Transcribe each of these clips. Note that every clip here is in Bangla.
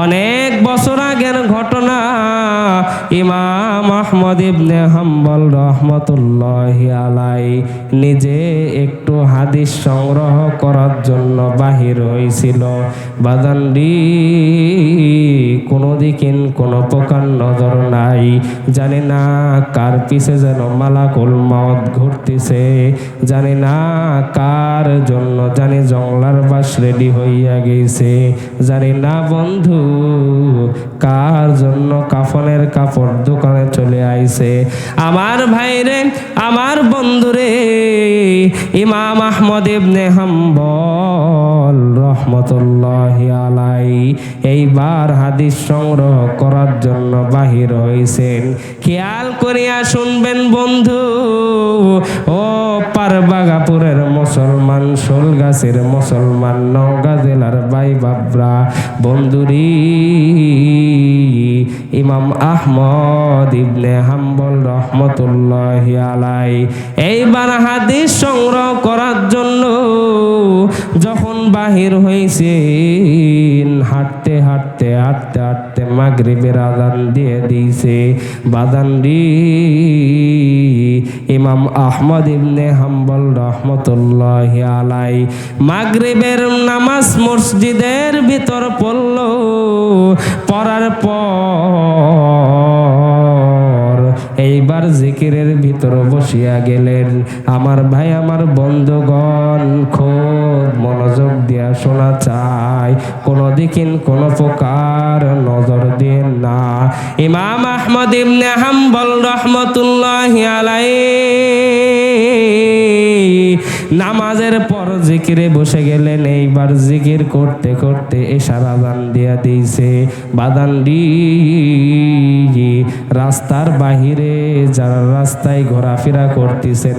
অনেক বছর আগের ঘটনা। ইমাম আহমদ ইবনে হাম্বল রহমতুল্লাহি আলাইহি নিজে একটু হাদিস সংগ্রহ করার জন্য বাহির হয়েছিল। বাদানডি কোনো দিকে কোনো প্রকার নজর নাই, জানি না কার পিছে যেন মালাকুল মউত ঘুরতেছে, জানি না কার জন্য জানি জংলার বাস রেডি হইয়া গেছে, জানি না বন্ধু কার জন্য কাফনের কাপড় দোকানে চলে আইছে। আমার ভাইরে, আমার বন্ধুরে, ইমাম আহমদ ইবনে হাম্বল রহমতুল্লাহি আলাইহি এইবার হাদিস সংগ্রহ করার জন্য বাহির হইছেন। খেয়াল করিয়া শুনবেন বন্ধু, ও পারবাগাপুরের মুসলমান, শোলগাছের মুসলমান, নওগাঁ জেলার ভাই বাবরা বন্ধুরি, ইমাম আহমদ ইবনে হাম্বল রহমতুল্লাহি আলাইহি এইবার হাদিস সংগ্রহ করার জন্য যখন বাহির হয়েছেন, হাঁটতে হাঁটতে হাঁটতে হাঁটতে মাগরিবের আযান দিয়ে দিয়েছে। বাদানডি ইমাম আহমদ ইবনে হাম্বল রহমতুল্লাহি আলাইহি মাগরিবের নামাজ মসজিদের ভিতর পড়ল। পড়ার পর এইবার জিকিরের ভিতর বসিয়া গেলেন। আমার ভাই, আমার বন্ধুগণ, খুব মনোযোগ দিয়া শোনা চাই, কোনো দিকিন কোনো প্রকার নজর দেন না। ইমাম আহমদ ইবনে হাম্বল রহমতুল্লাহি আলাইহি নামাজের পর জিকিরে বসে গেলেন। এইবার জিকির করতে করতে এশার আযান দিয়া দিয়েছে। বাদানডি রাস্তার বাহিরে যারা রাস্তায় ঘোরাফেরা করতেছেন,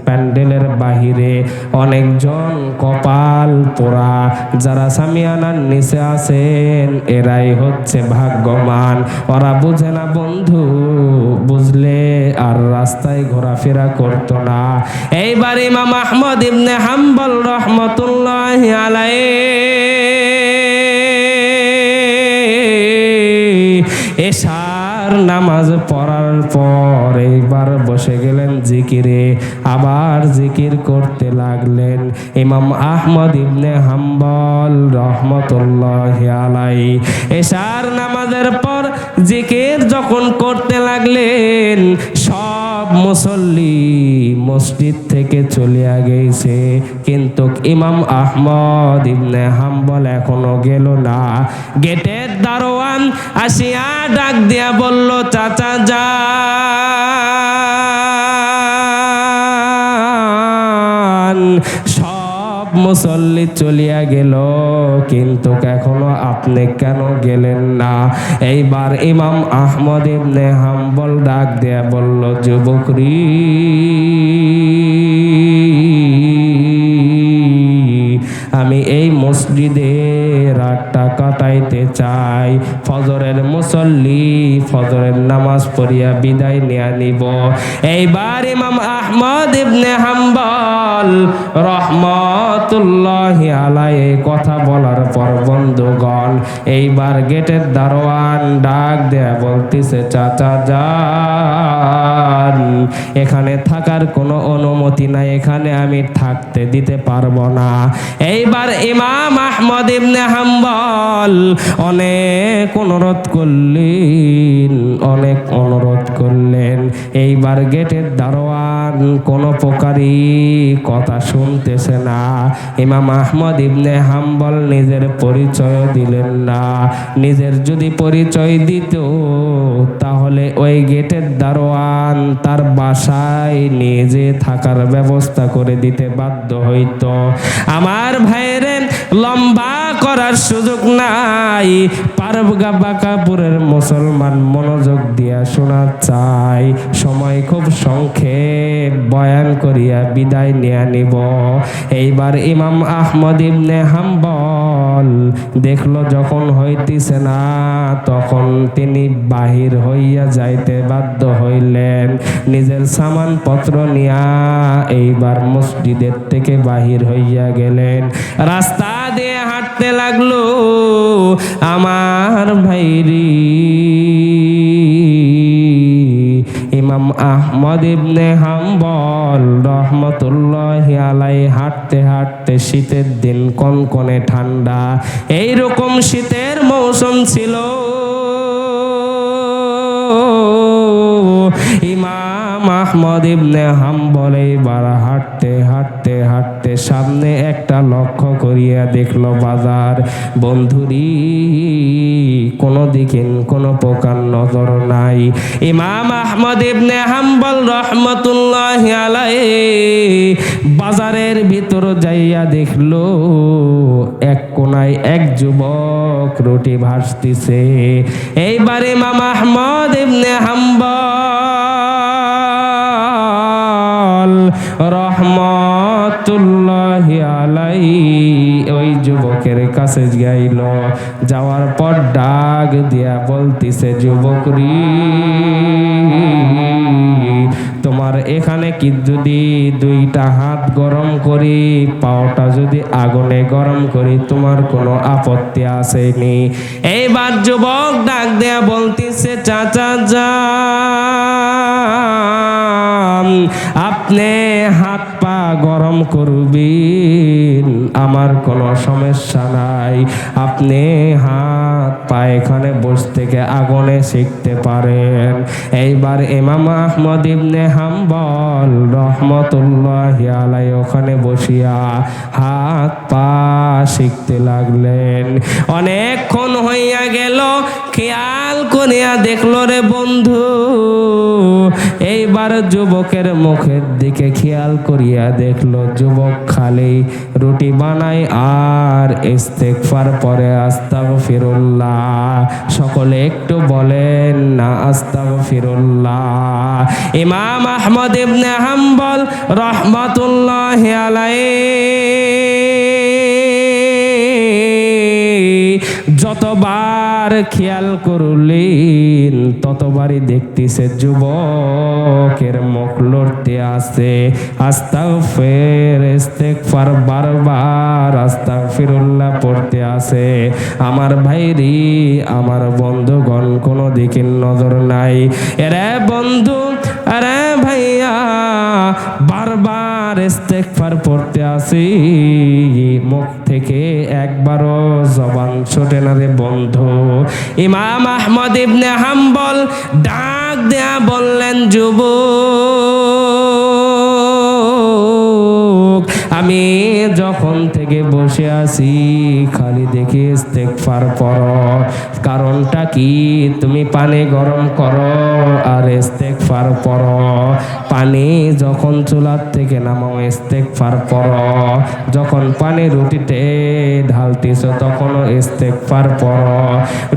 প্যান্ডেলের বাহিরে অনেকজন কপাল পোড়া, যারা সামিয়ানার নিচে আছেন এরাই হচ্ছে ভাগ্যবান। ওরা বুঝে না বন্ধু, বুঝলে আর রাস্তায় ঘোরাফেরা করতো না। এইবার ইমাম আহমদ ইবনে হাম্বল রহমতুল্লাহি আলাইহি এশার নামাজ পড়ার পর এইবার বসে গেলেন জিকিরে, আবার জিকির করতে লাগলেন। ইমাম আহমদ ইবনে হাম্বল রহমতুল্লাহি আলাইহি এশার নামাজের পর জিকির যখন করতে লাগলেন, সব মুসল্লি মসজিদ থেকে চলে গেছে, কিন্তু ইমাম আহমদ ইবনে হাম্বল এখনো গেল না। গেটের দারোয়ান আসিয়া ডাক দিয়া বলল, চাচা যান। সব মুসল্লি চলিয়া গেল, কিন্তু এখনো আপনি কেন গেলেন না? এইবার ইমাম আহমদ ইবনে হাম্বল ডাক দিয়া বলল, যুবকরি, আমি এই মসজিদে রাতটা কাটাইতে চাই। ফজরের মুসল্লি ফজরের নামাজ পড়িয়া বিদায় নিয়ে নিব। এইবার ইমাম আহমদ ইবনে হাম্বল রহমতুল্লাহি আলাইহি কথা বলার পর বন্ধুগণ, এইবার গেটের দারোয়ান ডাক দেয়া বলতেছে, চাচা যান, এখানে থাকার কোনো অনুমতি নাই, এখানে আমি থাকতে দিতে পারবো না। এইবার ইমাম আহমদ ইবনে হাম্বল অনেক অনুরোধ করলেন, অনেক অনুরোধ করলেন। এইবার গেটের দারোয়ান কোনো প্রকারই কথা শুনতেছে না। ইমাম আহমদ ইবনে হাম্বল নিজের পরিচয় দিলেন না। নিজের যদি পরিচয় দিত তাহলে ওই গেটের দারোয়ান তার বাসায় নিয়ে যে থাকার ব্যবস্থা করে দিতে বাধ্য হইত। আমার ভাইরে, লম্বা করার সুযোগ নাই, পারবাগাপুরের মুসলমান, মনোযোগ দিয়া শোনা চাই, সময় খুব সংক্ষেপ, বয়ান করিয়া বিদায় নিয়ে নিব। এইবার ইমাম আহমদ ইবনে হাম্বল দেখলো যখন হইতেছে না, তখন তিনি বাহির হইয়া যাইতে বাধ্য হইলেন। নিজের সামান পত্র নিয়া এইবার মসজিদের থেকে বাহির হইয়া গেলেন। রাস্তা দিয়ে হাঁটতে লাগলো, আমার ভাইরি ইমাম আহমদ ইবনে হাম্বল রহমতুল্লাহি আলাইহি হাঁটতে হাঁটতে, শীতের দিন কনকনে ঠান্ডা, এইরকম শীতের মৌসুম ছিল। ইমাম আহমদ ইবনে হাম্বল এইবার হাঁটতে হাঁটতে হাঁটতে সামনে একটা লক্ষ্য করিয়া দেখলো বাজার। বন্ধুরি কোনো দিকে কোনো প্রকার নজর নাই। ইমাম আহমদ ইবনে হাম্বল রহমতুল্লাহি আলাইহি বাজারের ভিতর যাইয়া দেখলো এক কোনায় এক যুবক রুটি ভাজতেছে। এইবার ইমাম আহমদ ইবনে হাম্বল রহমতুল্লাহি আলাইহি ওই যুবকের কাছে যাইল। যাওয়ার পর ডাক দিয়া বলতিছে, যুবক রে, তোমার এখানে কি যদি দুইটা হাত গরম করি, পাওটা যদি আগুনে গরম করি, তোমার কোনো আপত্তি আসেনি? এইবার যুবক ডাক দেয়া বলতিছে, চাচা যান, আপনি হাত পা গরম করবেন, আমার কোনো সমস্যা নাই। আপনি হাত পা এখানে বসে থেকে আগুনে শিখতে পারেন। এইবার ইমাম আহমদ ইবনে হাম্বল রহমতুল্লাহি আলাইহি ওখানে বসিয়া হাত পা শিখতে লাগলেন। অনেকক্ষণ হইয়া গেল, খেয়াল করিয়া দেখলো রে বন্ধু, এইবার যুবকের মুখের দিকে খেয়াল করিয়া দেখলো যুবক খালি রুটি বানায় আর ইস্তেগফার পরে আস্তাগফিরুল্লাহ। সকলে একটু বলেন না আস্তাগফিরুল্লাহ। ইমাম আহমদ ইবনে হাম্বল রহমাতুল্লাহি আলাইহি যতবার খেয়াল করলেন ততবারই দেখতেছে যুবকের মুখ লড়তে আছে। ইস্তেগফার বারবার আস্তাগফিরুল্লাহ পড়তে আছে। আমার ভাইরি, আমার বন্ধুগণ, কোনো দিকে নজর নাই। এরে বন্ধু, আরে ভাইয়া, বারবার ইস্তেগফার পড়তে আসি, মুখ থেকে একবারও জবান ছোটে না রে বন্ধু। ইমাম আহমদ ইবনে হাম্বল ডাক দেয়া বললেন, যুবক, আমি যখন থেকে বসে আছি খালি দেখি ইস্তেগফার পড়ো। কারণটা কি? তুমি পানি গরম করো আর ইস্তেগফার পড়ো। পানি যখন চুলার থেকে নামাও ইস্তেগফার পড়ো। যখন পানি রুটিতে ঢালতেছ তখনও ইস্তেগফার পড়ো।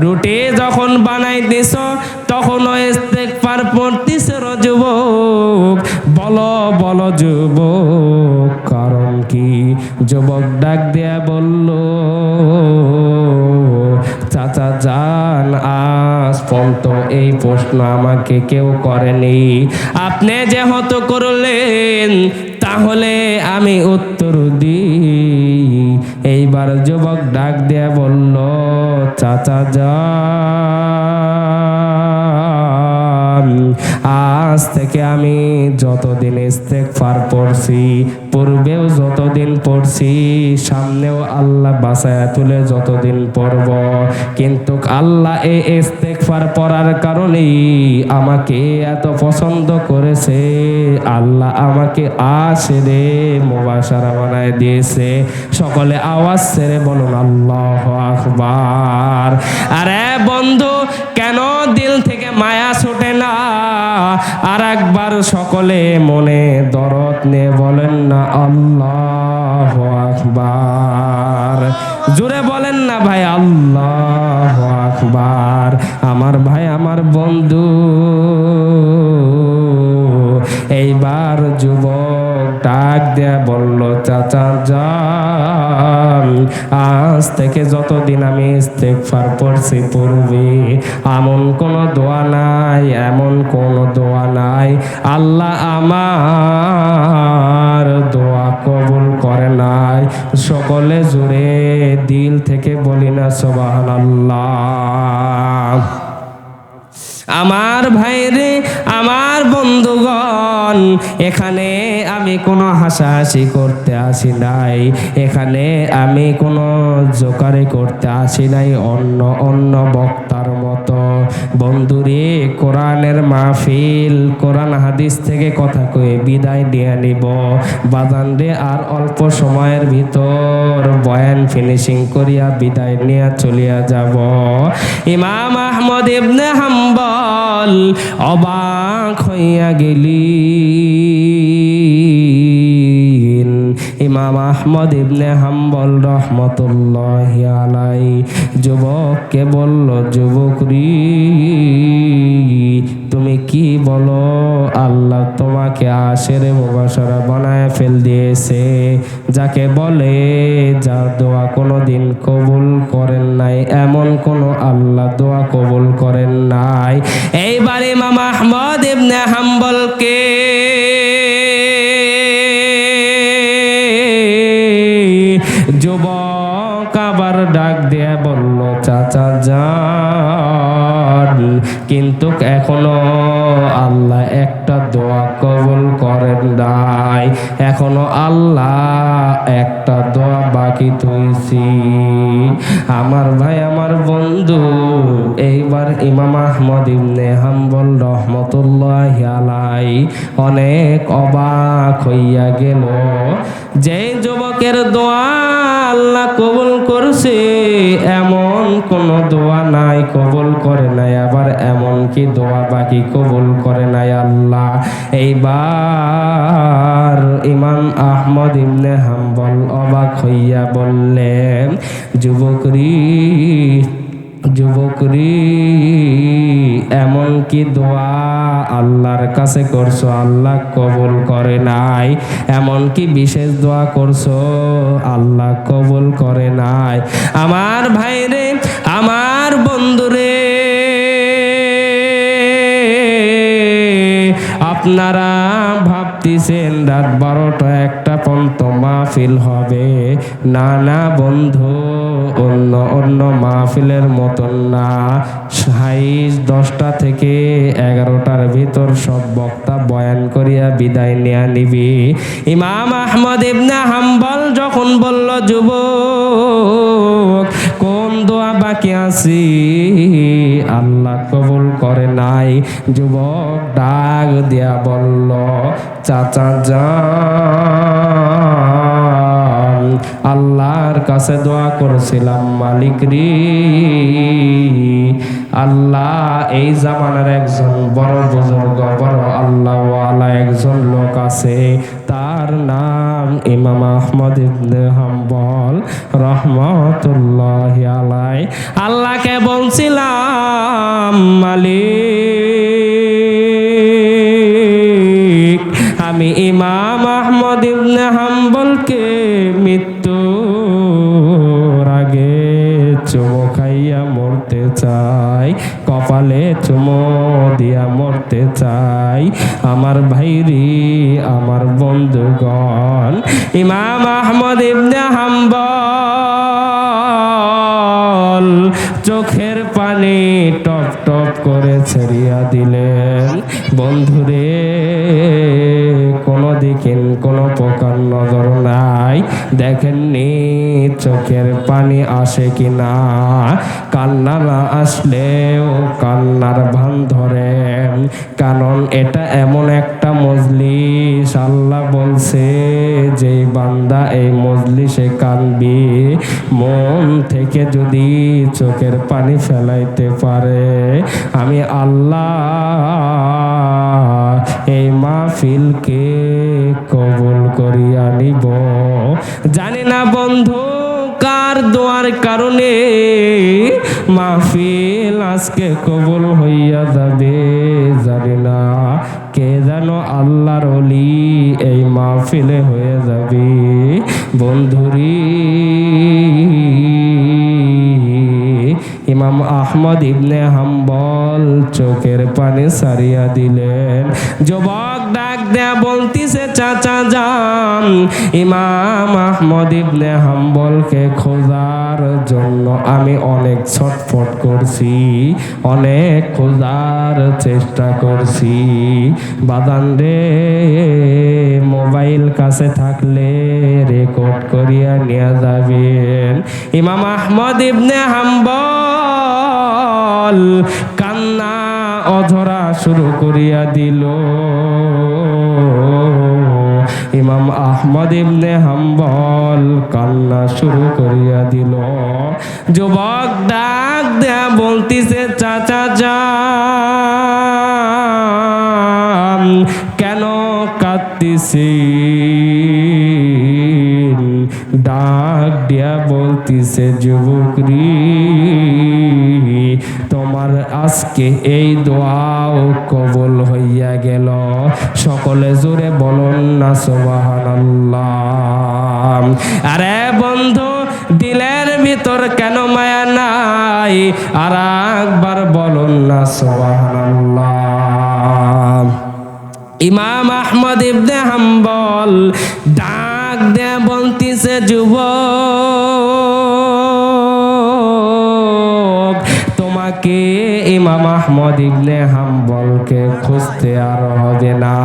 রুটি যখন বানাইতেছ তখনও ইস্তেগফার পড়তেছ রে যুবক। বলো বলো যুবক, কারণ কি? যুবক ডাক দেয়া বলল, চাচা যান, আজ পর্যন্ত এই প্রশ্ন আমাকে কেউ করেনি, আপনি যেহেতু করলেন তাহলে আমি উত্তর দিই। এইবার যুবক ডাক দেয়া বলল, চাচা যান, আজ থেকে আমি যতদিন ইস্তেগফার পড়ছি, পূর্বেও যতদিন পড়ছি, সামনেও আল্লাহ বাঁচায়া তুলে যতদিন পড়ব, কিন্তু আল্লাহ এই ইস্তেগফার পড়ার কারণেই আমাকে এত পছন্দ করেছে। আল্লাহ আমাকে আশিরে মুবাশশারা বানায় দিয়েছে। সকলে আওয়াজ ছেড়ে বলুন আল্লাহু আকবার। আরে বন্ধু, কেন দিল থেকে মায়া ছোটে না? আর একবার সকলে মনে দরদ নিয়ে বলেন না আল্লাহু আকবার। জোরে বলেন না ভাই আল্লাহু আকবার। আমার ভাই, আমার বন্ধু, এইবার যুবক ডাক দেয়া বলল, চাচা যান, আজ থেকে যতদিন আমি ইস্তেগফার পড়ছি পূর্বে এমন কোনো দোয়া নাই, এমন কোনো দোয়া নাই আল্লাহ আমার দোয়া কবুল করে নাই। সকলে জুড়ে দিল থেকে বলি না সুবহানাল্লাহ। আমার ভাইরে, আমার বন্ধুগণ, এখানে আমি কোনো হাসাহাসি করতে আসি নাই, এখানে আমি কোনো জোকারি করতে আসি নাই অন্য অন্য বক্তার মতো। বন্ধুরে, কোরআনের মাহফিল, কোরআন হাদিস থেকে কথা কয়ে বিদায় দিয়ে নিব বাজান রে। আর অল্প সময়ের ভিতর বয়ান ফিনিশিং করিয়া বিদায় নিয়ে চলিয়া যাব। ইমাম আহমদ ইবনে হাম্বল অবাক হইয়া গেলেন। ইমাম আহমদ ইবনে হাম্বল রহমতুল্লাহি আলাইহি যুবককে বলল, যুবক রে, তুমি কি বলো? আল্লাহ তোমাকে আশেরে মুবাশশারা বানায় ফেল দিয়েছে, যাকে বলে যার দোয়া কোনোদিন কবুল করেন নাই, এমন কোন আল্লাহ দোয়া কবুল করেন নাই। এইবার ইমাম আহমদ ইবনে হাম্বলকে যুবক আবার ডাক দিয়ে বলল, চাচা যান, কিন্তু এখনো আল্লাহ একটা দোয়া কবুল করেন নাই, এখনো আল্লাহ একটা দোয়া বাকি তুইছি। আমার ভাই, আমার বন্ধু, এইবার ইমাম আহমদ ইবনে হাম্বল রহমতুল্লাহি আলাইহি অনেক অবাক হইয়া গেল। যে যুবকের দোয়া আল্লাহ কবুল করছে, এমন কোন দোয়া নাই কবুল করে নাই, আবার এমন কি দোয়া বাকি কবুল করে নাই আল্লাহ। এইবার ইমাম আহমদ ইবনে হাম্বল অবাক হইয়া বললেন, যুবক রে, এমন কি দোয়া আল্লাহর কাছে করছো আল্লাহ কবুল করে নাই? এমন কি বিশেষ দোয়া করছো আল্লাহ কবুল করে নাই? আমার ভাইরে, আমার বন্ধুরে, আপনারা ভাবতেছেন রাত 12টা 1টা পর্যন্ত মাহফিল হবে। না না বন্ধু, অন্য মাহফিলের মতন না। 10টা থেকে 11টার ভিতর সব বক্তা বয়ান করিয়া বিদায় নেয়া নিবি। ইমাম আহমদ ইবনে হাম্বল যখন বলল, যুবক কোন দোয়া বাকি আছে আল্লাহ কবুল করে নাই, যুবক ডাক দিয়া বলল, চাচা যান, আল্লাহর কাছে দোয়া করেছিলাম, মালিক রে, আল্লাহ এই জামানার একজন বড় বুজুর্গ, বড় আল্লাহওয়ালা একজন লোক আছে, তার নাম ইমাম আহমদ ইবনে হাম্বল রহমতুল্লাহি আলাইহি। আল্লাহকে বলছিলাম, মালিক, আমি ইমাম আহমদ ইবনে হাম্বলকে মৃত্যুর আগে চুমো খাইয়া মরতে চাই, কপালে চুমো দিয়া মরতে চাই। আমার ভাইরি, আমার বন্ধুগণ, ইমাম আহমদ ইবনে হাম্বল চোখের পানি টপ টপ করে ছেড়িয়া দিলেন। বন্ধুরে, কোনো দিকেন কোনো প্রকার নজর নাই, দেখেননি চোখের পানি আসে কিনা। কান্না না আসলেও কান্নার ভান ধরেন, কারণ এটা এমন একটা মজলিস, আল্লাহ বলছে যে বান্দা এই মজলিসে কানবি, মন থেকে যদি চোখের পানি ফেলাইতে পারে, আমি আল্লাহ এই মাহফিলকে কবুল করিয়া নিব। জানি না বন্ধু কার দোয়ার কারণে মাহফিল আজকে কবুল হইয়া যাবে, জানি না। কে জানো আল্লাহর ওলি এই মাহফিলে হয়ে যাবে। বন্ধুরি, ইমাম আহমদ ইবনে হাম্বল চোখের পানি সারিয়া দিলেন। যুবক ডাক দেয়া বলতিছে, চাচা যান, ইমাম আহমদ ইবনে হাম্বলকে খোঁজার জন্য আমি অনেক ছটফট করছি, অনেক খোঁজার চেষ্টা করছি। বাদান রে, মোবাইল কাছে থাকলে রেকর্ড করিয়া নিয়ে যাবেন। ইমাম আহমদ ইবনে হাম্বল কান্না অধরা শুরু করিয়া দিল। ইমাম আহমদ ইবনে হাম্বল কান্না শুরু করিয়া দিল। যুবক ডাক দেয়া বলতিছে, চাচা যান, কেন কাঁদতেছি? ডাক দিয়া বলতিছে, যুবক রে, তোমার আজকে এই দোয়াও কবুল হইয়া গেল। সকলে জোরে বলুন না সুবহানাল্লাহ। আরে বন্ধু, দিলের ভিতর কেন মায়া নাই? আর একবার বলুন না সুবহানাল্লাহ। ইমাম আহমদ ইবনে হাম্বল ডাক দেয়া বলতিছে, যুবক, তোমাকে ইমাম আহমদ ইবনে হাম্বলকে খুঁজতে আর হবে না,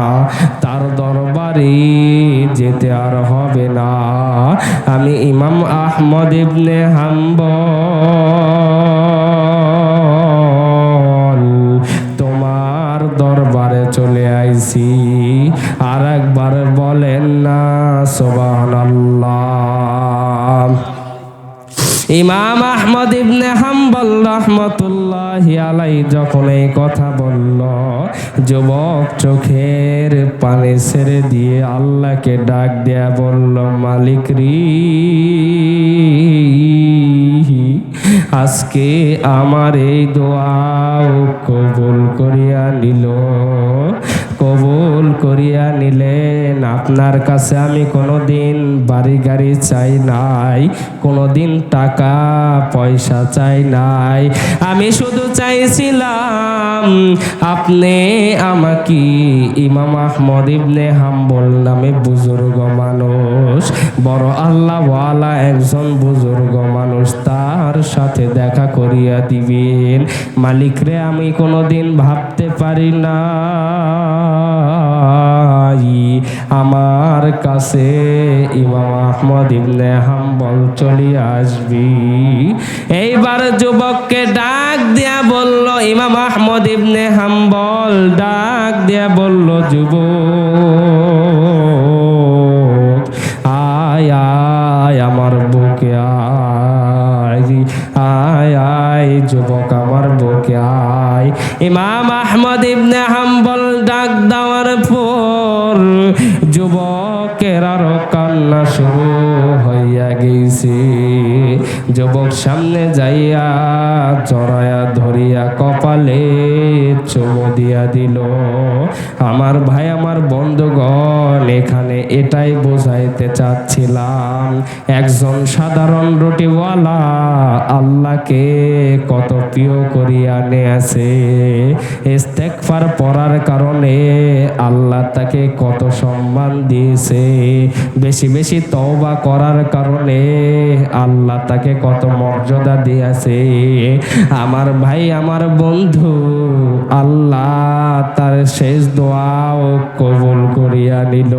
তার দরবারে যেতে আর হবে না। আমি ইমাম আহমদ ইবনে হাম্বল তোমার দরবারে চলে আইছি। আর একবার বলেন না সুবহানাল্লাহ। ইমাম আহমদ ইবনে হাম্বল রাহমাতুল্লাহি আলাইহি যখন এই কথা বলল, যুবক চোখের পানি ছেড়ে দিয়ে আল্লাহকে ডাক দেয়া বলল, মালিক রে, আজকে আমার এই দোয়াও কবুল করিয়া নিল। কবুল করিয়া নিলেন। আপনার কাছে আমি কোনোদিন বাড়ি গাড়ি চাই নাই, কোনোদিন টাকা পয়সা চাই নাই। আমি শুধু চাইছিলাম আপনি আমাকে ইমাম আহমদ ইবনে হাম্বল নামে বুজুর্গ মানুষ, বড় আল্লাহওয়ালা একজন বুজুর্গ মানুষ, তার সাথে দেখা করিয়া দিবেন। মালিক রে, আমি কোনোদিন ভাবতে পারি না আমার কাছে ইমাম আহমদ ইবনে হাম্বল চলে আসবি। এইবার যুবককে ডাক দিয়া বলল, ইমাম আহমদ ইবনে হাম্বল ডাক দিয়া বলল, যুবক, আয় আয় আমার বুকে আয়, আয় আয় যুবক আমার বুকে আয়। ইমাম আহমদ ইবনে হাম্বল ডাক দেওয়ার পর যুবকের আরো কান্না শুরু হইয়া গেছে। যুবক সামনে যাইয়া জড়ায়া ধরিয়া কপালে চুমু দিয়া দিল। আমার ভাই, আমার বন্ধুগণ, এখানে এটাই বোঝাইতে চাচ্ছিলাম, একজন সাধারণ রুটিওয়ালা আল্লাহকে কত প্রিয় করিয়া নিয়েছে। ইস্তেগফার পড়ার কারণে আল্লাহ তাকে কত সম্মান দিয়েছে। বেশি বেশি তওবা করার কারণে আল্লাহ তাকে কত মর্যাদা দিয়েছে। আমার ভাই, আমার বন্ধু, আল্লাহ তার শেষ দোয়াও কবুল করিয়া নিল।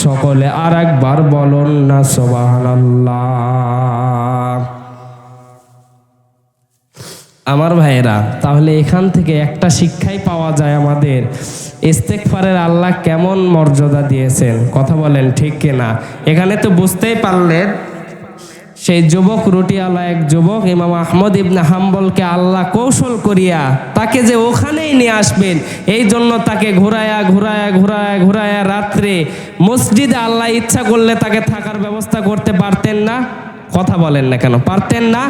সকলে আর একবার বলুন না সুবহানাল্লাহ। আমার ভাইয়েরা, তাহলে এখান থেকে একটা শিক্ষাই পাওয়া যায় আমাদের, ইস্তেগফারের আল্লাহ কেমন মর্যাদা দিয়েছেন। কথা বলেন ঠিক কিনা? এখানে তো বুঝতেই পারলেন, সেই যুবক রুটিওয়ালা এক যুবক ইমাম আহমদ ইবনে হাম্বলকে আল্লাহ কৌশল করিয়া তাকে যে ওখানেই নিয়ে আসবেন, এই জন্য তাকে ঘুরায়া ঘুরায়া ঘুরায়া ঘুরায়া রাত্রে মসজিদে আল্লাহ ইচ্ছা করলে তাকে থাকার ব্যবস্থা করতে পারতেন না? কথা বলেন না কেন? পারতেন না?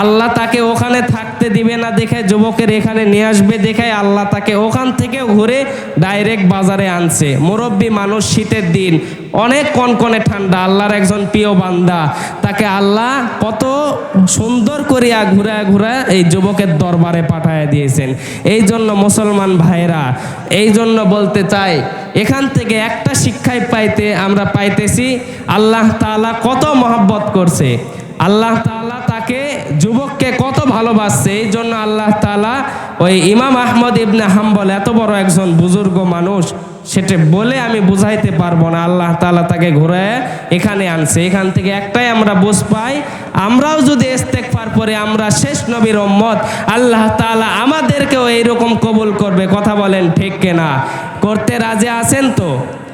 আল্লাহ তাকে ওখানে থাকতে দিবে না দেখে যুবকের এখানে নিয়ে আসবে দেখে আল্লাহ তাকে ওখান থেকে ঘুরে ডাইরেক্ট বাজারে আনছে। মুরব্বী মানুষ, শীতের দিন, অনেক কনকনে ঠান্ডা, আল্লাহর একজন প্রিয় বান্দা, তাকে আল্লাহ কত সুন্দর করিয়া ঘুরা ঘুরা এই যুবকের দরবারে পাঠায় দিয়েছেন। এই জন্য মুসলমান ভাইরা, এই জন্য বলতে চাই, এখান থেকে একটা শিক্ষাই আমরা পাইতেছি আল্লাহ তাআলা কত মহব্বত করছে, আল্লাহ তাআলা তাকে যুবককে কত ভালোবাসছে। এই জন্য আল্লাহ তাআলা ওই ইমাম আহমদ ইবনে হাম্বল, এত বড় একজন বুজুর্গ মানুষ, সেটা বলে আমি বুঝাইতে পারবো না, আল্লাহ তাআলা তাকে ঘুরে এখানে আনছে। এখান থেকে একটাই আমরা বুঝ পাই, আমরাও যদি ইস্তেগফার পরে আমরা শেষ নবীর উম্মত, আল্লাহ তাআলা আমাদেরকেও এইরকম কবুল করবে। কথা বলেন ঠিক কিনা? করতে রাজি আছেন তো?